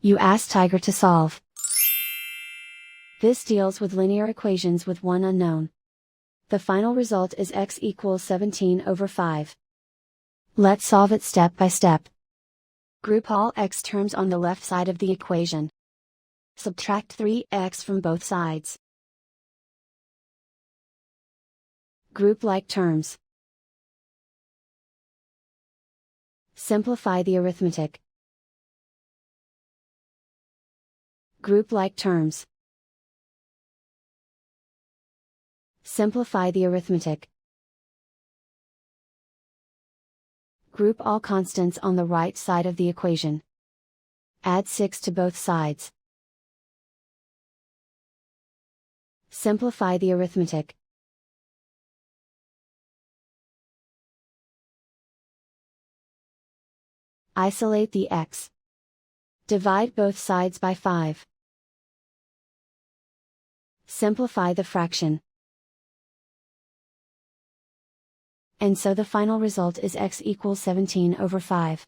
You ask Tiger to solve. This deals with linear equations with one unknown. The final result is x equals 17/5. Let's solve it step by step. Group all x terms on the left side of the equation. Subtract 3x from both sides. Group like terms. Simplify the arithmetic. Group like terms. Simplify the arithmetic. Group all constants on the right side of the equation. Add 6 to both sides. Simplify the arithmetic. Isolate the x. Divide both sides by 5. Simplify the fraction. And so the final result is x equals 17/5.